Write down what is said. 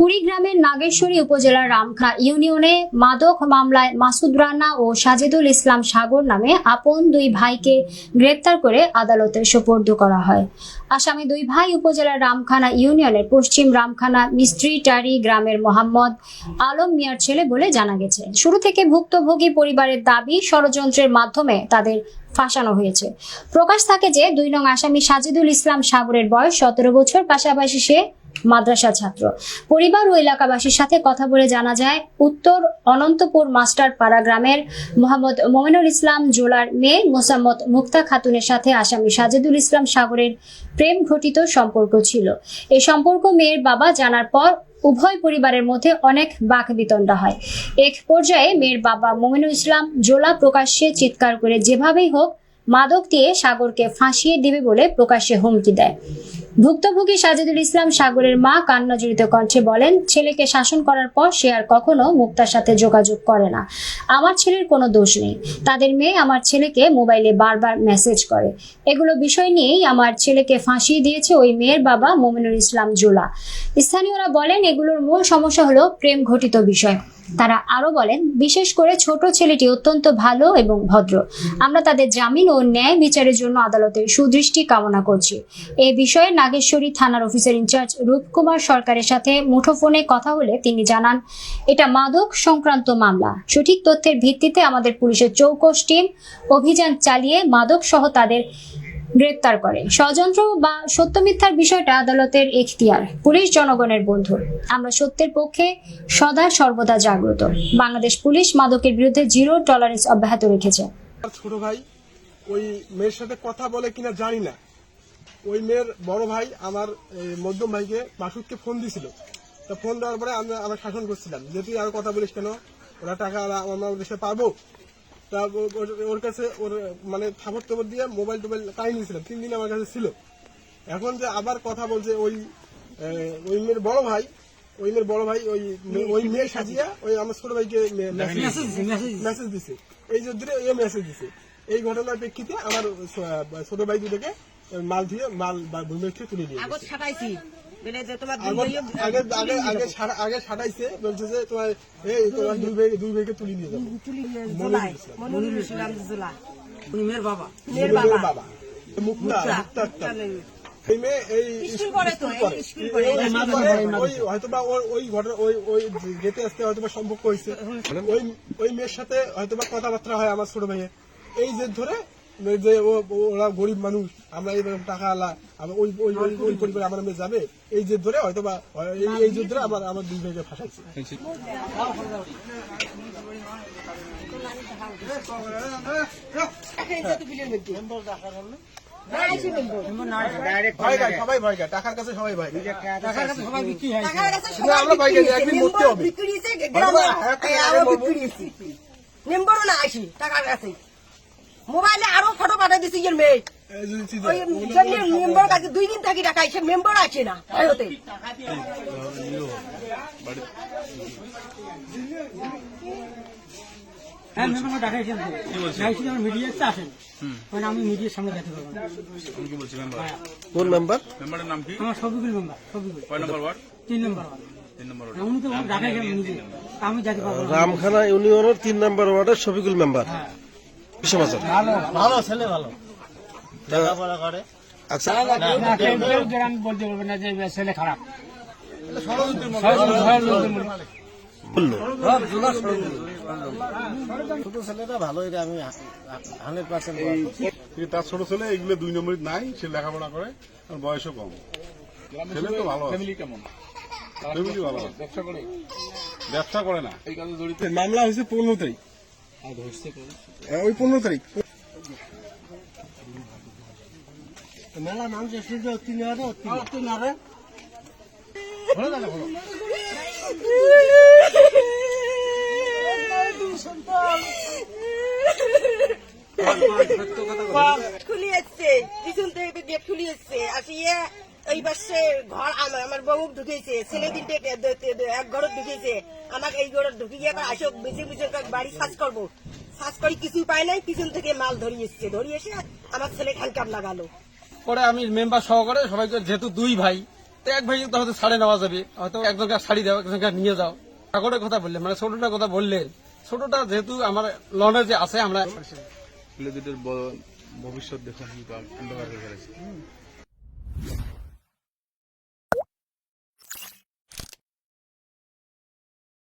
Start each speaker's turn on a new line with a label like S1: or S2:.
S1: কুড়িগ্রামের নাগেশ্বরী উপজেলার রামখানা ইউনিয়নে মাদক মামলায় মাসুদ রানা ও সাজেদুল ইসলাম সাগর নামে আপন দুই ভাইকে গ্রেপ্তার করে আদালতে সোপর্দ করা হয়। আসামি দুই ভাই উপজেলার রামখানা ইউনিয়নের পশ্চিম রামখানা মিস্ত্রিটারি গ্রামের মোহাম্মদ আলম মিয়ার ছেলে বলে জানা গেছে। শুরু থেকে ভুক্তভোগী পরিবারের দাবি ষড়যন্ত্রের মাধ্যমে তাদের ফাঁসানো হয়েছে। প্রকাশ থাকে যে ২ নং আসামি সাজেদুল ইসলাম সাগরের বয়স ১৭ বছর, পাশাপাশি সে মাদ্রাসা ছাত্র। পরিবার ও এলাকাবাসীর সাথে কথা বলে জানা যায়, উত্তর অনন্তপুর মাস্টার পাড়া গ্রামের মোহাম্মদ মমিনুল ইসলাম জোলার মেয়ে মোসাম্মদ মুক্তা খাতুনের সাথে আসামি সাজেদুল ইসলাম সাগরের প্রেম ঘটিত সম্পর্ক ছিল। এই সম্পর্ক মেয়ের বাবা জানার পর উভয় পরিবারের মধ্যে অনেক বাকবিতণ্ডা হয়। এক পর্যায়ে মেয়ের বাবা মমিনুল ইসলাম জোলা প্রকাশ্যে চিৎকার করে যেভাবেই হোক মাদক দিয়ে সাগরকে ফাঁসিয়ে দিবে বলে প্রকাশ্যে হুমকি দেয়। ভুক্তভোগী সাজেদুল ইসলাম সাগরের মা কান্নাজড়িত কণ্ঠে বলেন, ছেলেকে শাসন করার পর সে আর কখনো মুক্তার সাথে যোগাযোগ করে না। আমার ছেলের কোনো দোষ নেই। তাদের মেয়ে আমার ছেলেকে মোবাইলে বারবার মেসেজ করে। এগুলো বিষয় নিয়েই আমার ছেলেকে ফাঁসিয়ে দিয়েছে ওই মেয়ের বাবা মমিনুল ইসলাম জোলা। স্থানীয়রা বলেন, এগুলোর মূল সমস্যা হলো প্রেম ঘটিত বিষয়। তারা আরো বলেন, বিশেষ করে ছোট ছেলেটি অত্যন্ত ভালো এবং ভদ্র। আমরা তাদের জামিন ও ন্যায় বিচারের জন্য আদালতের সুদৃষ্টি কামনা করছি। এ বিষয়ে নাগেশ্বরী থানার অফিসার ইনচার্জ রূপকুমার সরকারের সাথে মুঠোফোনে কথা হলে তিনি জানান, এটা মাদক সংক্রান্ত মামলা। সঠিক তথ্যের ভিত্তিতে আমাদের পুলিশের চৌকস টিম অভিযান চালিয়ে মাদক সহ তাদের গ্রেপ্তার করে। ষড়যন্ত্র বা সত্য মিথ্যার বিষয়টা আদালতের এখতিয়ার। পুলিশ জনগণের বন্ধু। আমরা সত্যের পক্ষে সদা সর্বদা জাগ্রত। বাংলাদেশ পুলিশ মাদকের বিরুদ্ধে জিরো টলারেন্স অব্যাহত রেখেছে।
S2: ছোট ভাই ওই মেয়ের সাথে কথা বলে কিনা জানি না। ওই মেয়ের বড় ভাই আমার মধ্যম ভাইকে মাসুদকে ফোন দিছিল। তা ফোন দেওয়ার পরে আমরা শাসন করছিলাম যে তুই আর কথা বলিস কেন, ওরা টাকা আমরা দেশে পাবো। তা ওর কাছে ওর মানে থাপড় টাপড় দিয়ে মোবাইল টোবাইল কাই নিয়েছিলাম, 3 দিন আমার কাছে ছিল। এখন যে আবার কথা বলছে ওই মেয়ের বড় ভাই ওই মেয়ে সাজিয়া ওই আমার ছোট ভাইকে মেসেজ দিছে, এই যে মেসেজ দিছে। এই ঘটনার প্রেক্ষিতে আমার ছোট ভাই দুটোকে মাল ভূমির থেকে তুলে নিয়ে আগে সাটাইছে, বলছে যে তোমার দুই ভাইকে তুলে নিয়ে যাবো। বাবা মুক্তা হয়তোবা ওই ঘটনা ওই যেতে আসতে হয়তোবা সম্পর্ক হয়েছে। ওই মেয়ের সাথে হয়তোবা কথাবার্তা হয় আমার ছোট ভাইয়ের। এই যে ধরে যে ওরা গরিব মানুষ, আমরা এই টাকা আলা ওই পরিবারে আমার মেয়ে যাবে, এই যে ধরে হয়তোবা এই যে ধরে আমার দুই ভাইকে ফাঁসাইছে। সবাই ভয় গায়, টাকার কাছে সবাই ভয় গায়। আমরা ভয় গাই একদিন মরতে হবে।
S3: মোবাইলে আরো ফটো পাঠাই দিছি এর মেয়ে মেম্বার কাছে 2 দিন থাকি টাকা এসে মেম্বার আছে না ভারতে।
S4: আমি মিডিয়ার সামনে যেতে পারবো না।
S2: কোন মেম্বার?
S4: মেম্বারের নাম কি? আমার শফিকুল মেম্বার। শফিকুল কয় নম্বর ওয়ার্ড? 3 নম্বর ওয়ার্ড। 3 নম্বর ওয়ার্ড। উনি তো ঢাকায় গেলেন নিজে, আমি যেতে পারবো না।
S5: রামখানা ইউনিয়নের 3 নম্বর ওয়ার্ডের শফিকুল মেম্বার। কি সমাচার?
S4: ভালো ছেলে, ভালো লেখাপড়া করে।
S5: আচ্ছা,
S4: আমি বলতে পারবো না যে ছেলে খারাপ।
S5: ছোট ছেলেটা ভালোই, আমি 100%
S6: তার ছোট ছেলে এগুলো 2 নম্বর নাই, সে লেখাপড়া করে, বয়সও কম। ছেলে তো ভালো,
S4: ফ্যামিলি কেমন?
S6: ফ্যামিলি ভালো, ব্যবসা করে না।
S4: এই কাজে জড়িত।
S2: মামলা হয়েছে 15 তারিখ, ওই 15 তারিখ
S3: মেলা নাম যে সূর্য তিনি আরে খুলি আসছে, পিছন থেকে গেট খুলি আসছে, আসিয়ে এই পাশে ঘর আমার বউ ঢুকেছে, ছেলে তিনটে এক ঘরে ঢুকেছে, আমাকে এই ঘরে ঢুকিয়ে আসো বেশি বেশি বাড়ি সাজ করবো। সাজ করি কিছু পাই নাই, পিছন থেকে মাল ধরিয়ে এসে আমার ছেলে খানকাপ লাগালো।
S4: পরে আমি মেম্বার সহকারে সবাইকে, যেহেতু 2 ভাই
S7: তো এক ভাই তো হয়তো ছাড়ে নেওয়া যাবে, হয়তো একজনকে শাড়ি দাও, একজনকে নিয়ে যাও। সাগরের কথা বললেন, মানে ছোটটার কথা বললেন, ছোটটা যেহেতু আমার লনে যে আছে আমরা
S8: ছেলে দুটোর ভবিষ্যৎ দেখুন অন্ধকার হয়ে গেছে।